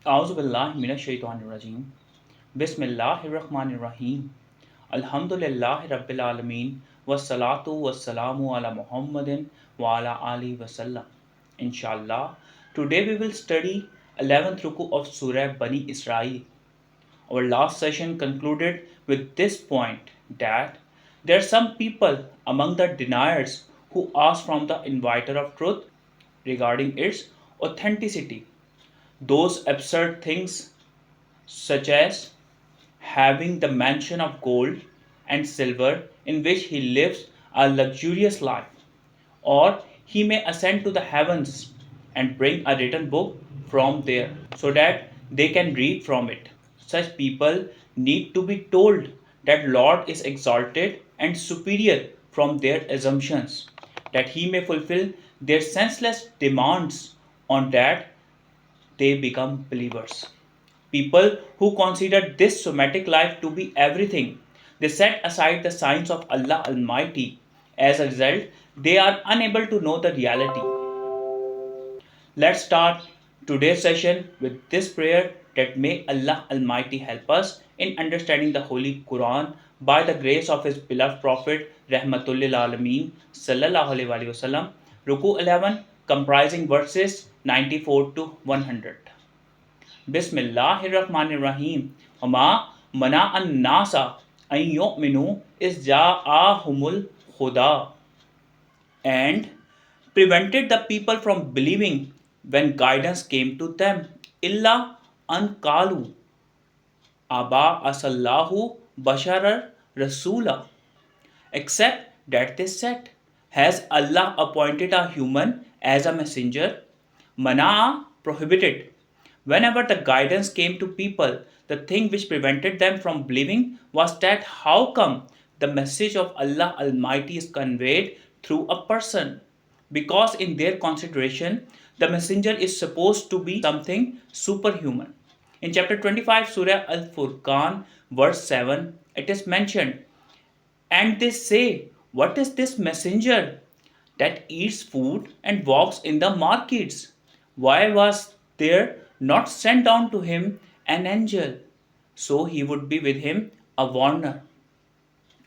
A'udhu billahi minash shaitanir rajim. Bismillahir rahmanir rahim. Alhamdulillahi rabbil alameen. Wassalatu wassalamu ala Muhammadin wa ala alihi wasallam. Inshallah, today we will study 11th Ruku of Surah Bani Israel. Our last session concluded with this point that there are some people among the deniers who ask from the inviter of truth regarding its authenticity. Those absurd things such as having the mansion of gold and silver in which he lives a luxurious life, or he may ascend to the heavens and bring a written book from there so that they can read from it. Such people need to be told that Lord is exalted and superior from their assumptions, that he may fulfill their senseless demands on that they become believers. People who consider this somatic life to be everything, they set aside the signs of Allah Almighty. As a result, they are unable to know the reality. Let's start today's session with this prayer that may Allah Almighty help us in understanding the Holy Quran by the grace of His beloved Prophet Rahmatul Alameen Sallallahu Alaihi Wasallam. Ruku 11 comprising verses 94 to 100. Bismillahirrahmanirrahim. Wama mana an nasa an yu'minu is ja'ahumul huda, and prevented the people from believing when guidance came to them. Illa an kalu aba asallahu basharar rasula, except that they said, has Allah appointed a human as a messenger? Mana prohibited. Whenever the guidance came to people, the thing which prevented them from believing was that how come the message of Allah Almighty is conveyed through a person? Because in their consideration, the messenger is supposed to be something superhuman. In chapter 25, Surah Al Furqan, verse 7, it is mentioned, and they say, what is this messenger that eats food and walks in the markets? Why was there not sent down to him an angel, so he would be with him a warner?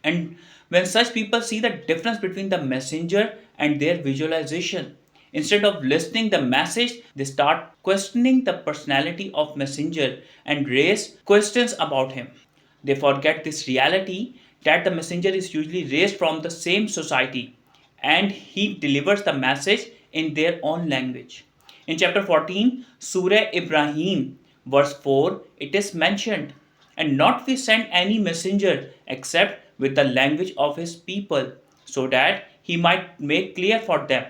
And when such people see the difference between the messenger and their visualization, instead of listening the message, they start questioning the personality of messenger and raise questions about him. They forget this reality that the messenger is usually raised from the same society and he delivers the message in their own language. In chapter 14, Surah Ibrahim, verse 4, it is mentioned, and not we send any messenger except with the language of his people, so that he might make clear for them.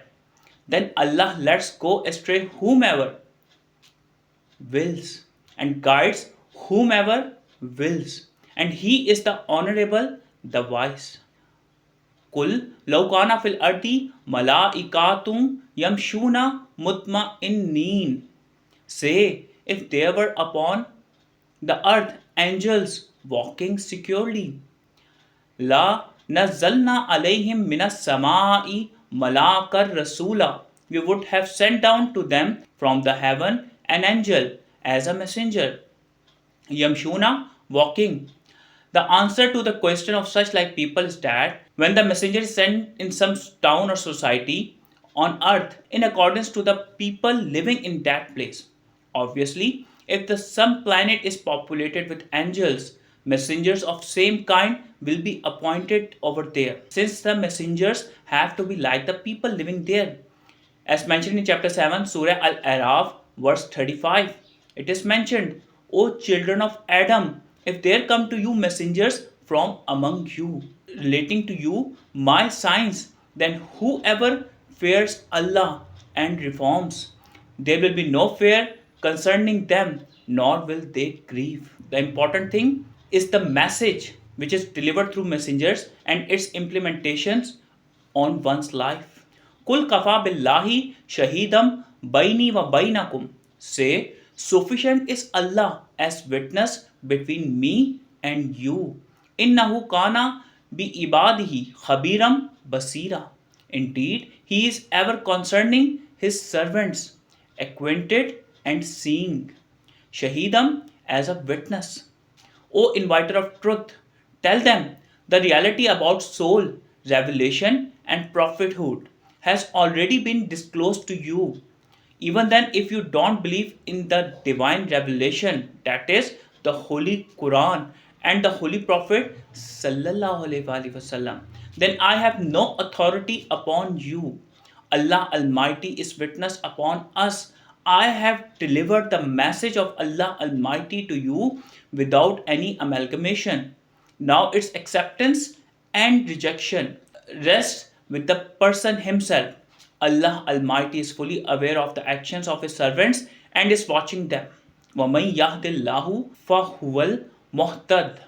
Then Allah lets go astray whomever wills and guides whomever wills, and he is the honorable, the wise. Kul laukana fil ardi malaikatum yamshuna mutma'inneen. Say, if there were upon the earth angels walking securely, La nazzalna alayhim minas samai malakar rasula. We would have sent down to them from the heaven an angel as a messenger. Yamshuna, walking. The answer to the question of such like people is that when the messenger is sent in some town or society on earth in accordance to the people living in that place. Obviously, if some planet is populated with angels, messengers of same kind will be appointed over there, since the messengers have to be like the people living there. As mentioned in chapter 7, Surah Al-Araf, verse 35, it is mentioned, O children of Adam, if there come to you messengers from among you, relating to you my signs, then whoever fears Allah and reforms, there will be no fear concerning them, nor will they grieve. The important thing is the message which is delivered through messengers and its implementations on one's life. Kul kafa billahi shahidam baini wa bainakum. Say, sufficient is Allah as witness between me and you. Innahu kana bi ibadihi khabiram basira. Indeed, he is ever concerning his servants, acquainted and seeing. Shahidam, as a witness. O inviter of truth, tell them the reality about soul, revelation, and prophethood has already been disclosed to you. Even then, if you don't believe in the divine revelation, that is the Holy Quran and the Holy Prophet Sallallahu Alaihi Wasallam, then I have no authority upon you. Allah Almighty is witness upon us. I have delivered the message of Allah Almighty to you without any amalgamation. Now its acceptance and rejection rests with the person himself. Allah Almighty is fully aware of the actions of His servants and is watching them. وَمَن يَهْدِ اللَّهُ فَهُوَ الْمُهْتَدِ.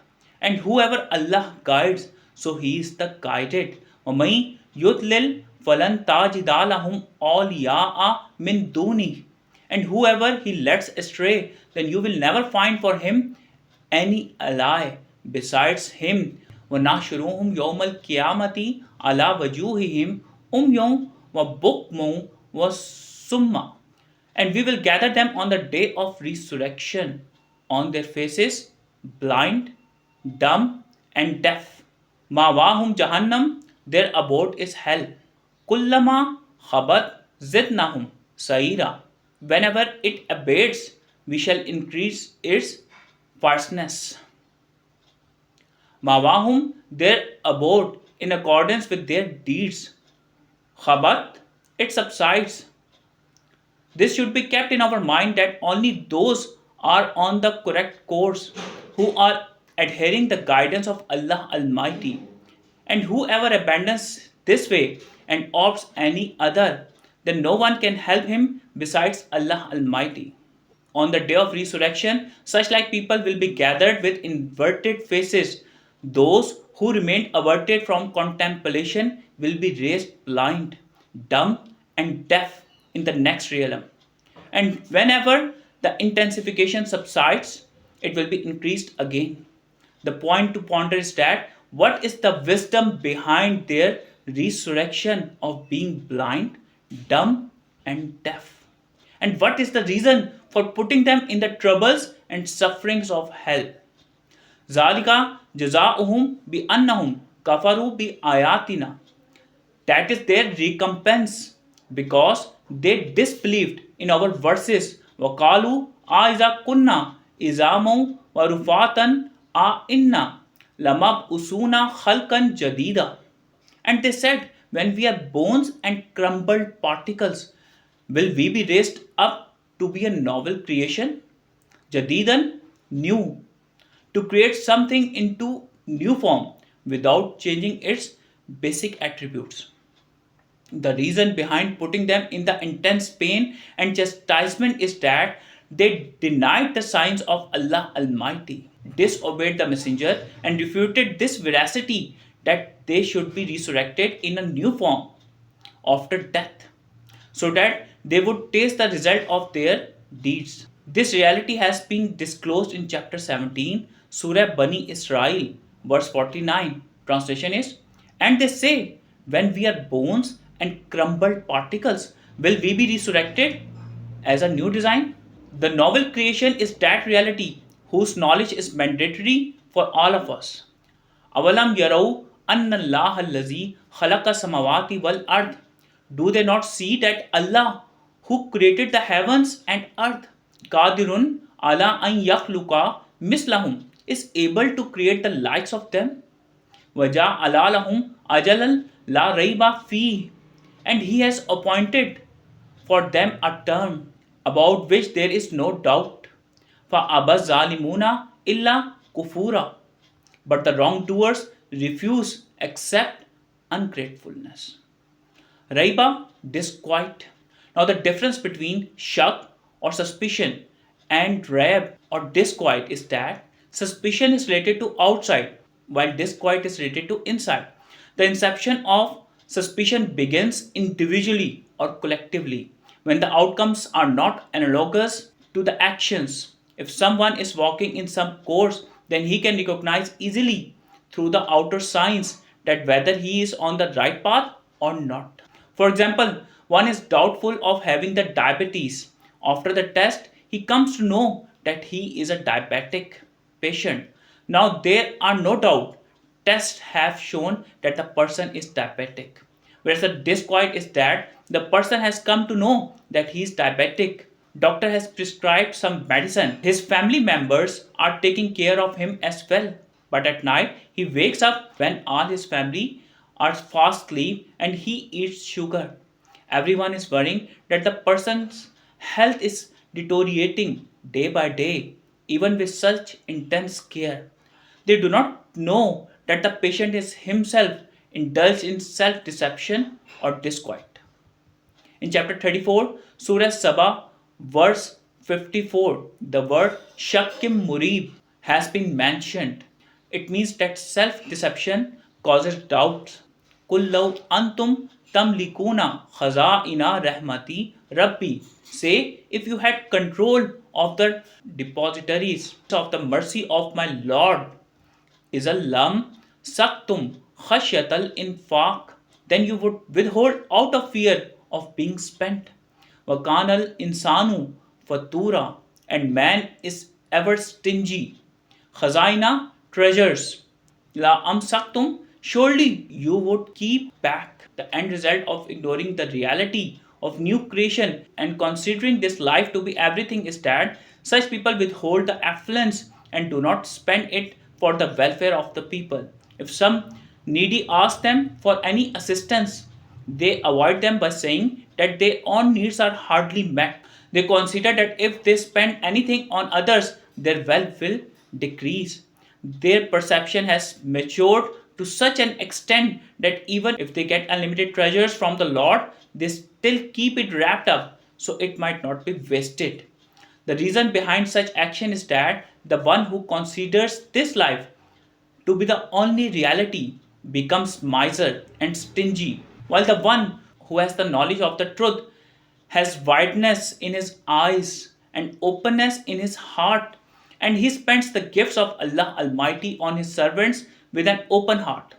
And whoever Allah guides, so he is the guided. وَمَن يُضْلِلْ فَلَن تَجِدَ لَهُمْ أَوْلِيَاءَ مِن دُونِهِ. And whoever he lets astray, then you will never find for him any ally besides him. وَنَحْشُرُهُمْ يَوْمَ الْقِيَامَةِ عَلَى وَجُوهِهِمْ أُمْيٌ وَبُكْمٌ وَصُمٌّ. And we will gather them on the day of resurrection, on their faces, blind, dumb, and deaf. مَأْوَاهُمْ جَهَنَّمْ, their abode is hell. كُلَّمَا خَبَتْ زِدْنَاهُمْ سَعِيرًا. Whenever it abates, we shall increase its fierceness. Mawahum, their abode, in accordance with their deeds. Khabat, it subsides. This should be kept in our mind that only those are on the correct course who are adhering the guidance of Allah Almighty. And whoever abandons this way and opts any other, then no one can help him besides Allah Almighty. On the day of resurrection, such like people will be gathered with inverted faces. Those who remained averted from contemplation will be raised blind, dumb, and deaf in the next realm. And whenever the intensification subsides, it will be increased again. The point to ponder is that what is the wisdom behind their resurrection of being blind, dumb, and deaf? And what is the reason for putting them in the troubles and sufferings of hell? Zalika jazaohum bi annahum kafaru bi ayatina. That is their recompense because they disbelieved in our verses. Waqalu aiza kunna izamu wa rufatan a inna lamab usuna khalkan jadida. And they said, when we are bones and crumbled particles, will we be raised up to be a novel creation? Jadidan, new. To create something into new form without changing its basic attributes. The reason behind putting them in the intense pain and chastisement is that they denied the signs of Allah Almighty, disobeyed the messenger, and refuted this veracity that they should be resurrected in a new form after death, so that they would taste the result of their deeds. This reality has been disclosed in chapter 17, Surah Bani Israel, verse 49. Translation is, and they say, when we are bones and crumbled particles, will we be resurrected as a new design? The novel creation is that reality whose knowledge is mandatory for all of us. Avalam yarau anna Allah allazi khalaqa samawati wal ard. Do they not see that Allah who created the heavens and earth, qadirun ala an yakhluqa mislahum, is able to create the likes of them? Waja alalahum ajalal la raiba fi. And he has appointed for them a term about which there is no doubt. Fa abaz zalimuna illa kufura. But the wrongdoers refuse except ungratefulness. Raiba, disquiet. Now the difference between shak or suspicion and raib or disquiet is that suspicion is related to outside while disquiet is related to inside. The inception of suspicion begins individually or collectively when the outcomes are not analogous to the actions. If someone is walking in some course, then he can recognize easily through the outer signs that whether he is on the right path or not. For example, one is doubtful of having the diabetes. After the test, he comes to know that he is a diabetic patient. Now, there are no doubt tests have shown that the person is diabetic. Whereas the disquiet is that the person has come to know that he is diabetic. Doctor has prescribed some medicine. His family members are taking care of him as well. But at night, he wakes up when all his family are fast asleep and he eats sugar. Everyone is worrying that the person's health is deteriorating day by day, even with such intense care. They do not know that the patient is himself indulged in self deception or disquiet. In chapter 34, Surah Saba, verse 54, the word Shakkim Murib has been mentioned. It means that self deception causes doubts. Kullau antum tamlikuna khaza'ina rahmati rabbi. Say, if you had control of the depositories of the mercy of my Lord, is a lam saktum khashyatal infaq, then you would withhold out of fear of being spent. Wakanal insanu fatura, and man is ever stingy. Khazaina, treasures. La amsaktum, surely you would keep back. The end result of ignoring the reality of new creation and considering this life to be everything is that such people withhold the affluence and do not spend it for the welfare of the people. If some needy ask them for any assistance, they avoid them by saying that their own needs are hardly met. They consider that if they spend anything on others, their wealth will decrease. Their perception has matured to such an extent that even if they get unlimited treasures from the Lord, they still keep it wrapped up so it might not be wasted. The reason behind such action is that the one who considers this life to be the only reality becomes miser and stingy, while the one who has the knowledge of the truth has wideness in his eyes and openness in his heart, and he spends the gifts of Allah Almighty on his servants with an open heart.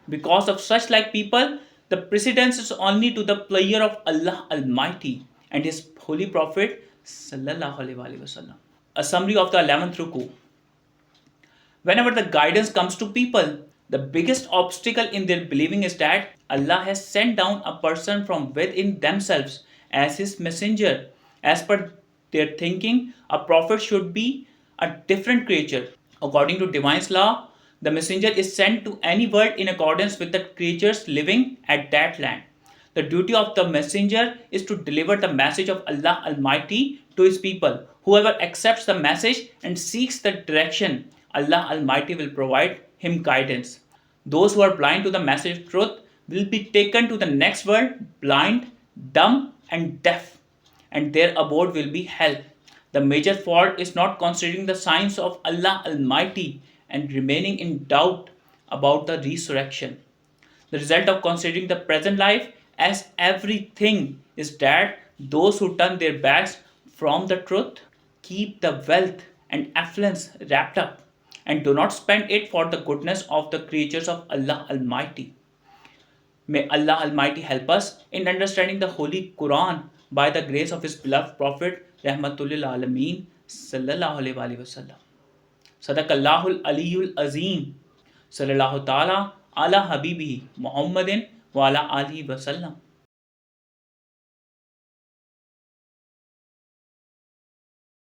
Because of such like people, the precedence is only to the pleasure of Allah Almighty and His Holy Prophet Sallallahu Alaihi Wasallam. A summary of the 11th Ruku. Whenever the guidance comes to people, the biggest obstacle in their believing is that Allah has sent down a person from within themselves as His messenger. As per their thinking, a prophet should be a different creature. According to divine's law, the messenger is sent to any world in accordance with the creatures living at that land. The duty of the messenger is to deliver the message of Allah Almighty to His people. Whoever accepts the message and seeks the direction, Allah Almighty will provide him guidance. Those who are blind to the message of truth will be taken to the next world blind, dumb, and deaf, and their abode will be hell. The major fault is not considering the signs of Allah Almighty and remaining in doubt about the resurrection. The result of considering the present life as everything is that those who turn their backs from the truth keep the wealth and affluence wrapped up and do not spend it for the goodness of the creatures of Allah Almighty. May Allah Almighty help us in understanding the Holy Quran by the grace of His beloved Prophet Rahmatul Alameen Sallallahu Alaihi Wasallam. Sadaqallahul Aliyul Azim Sallallahu Ta'ala ala Habibihi Muhammadin wa ala alihi wasallam.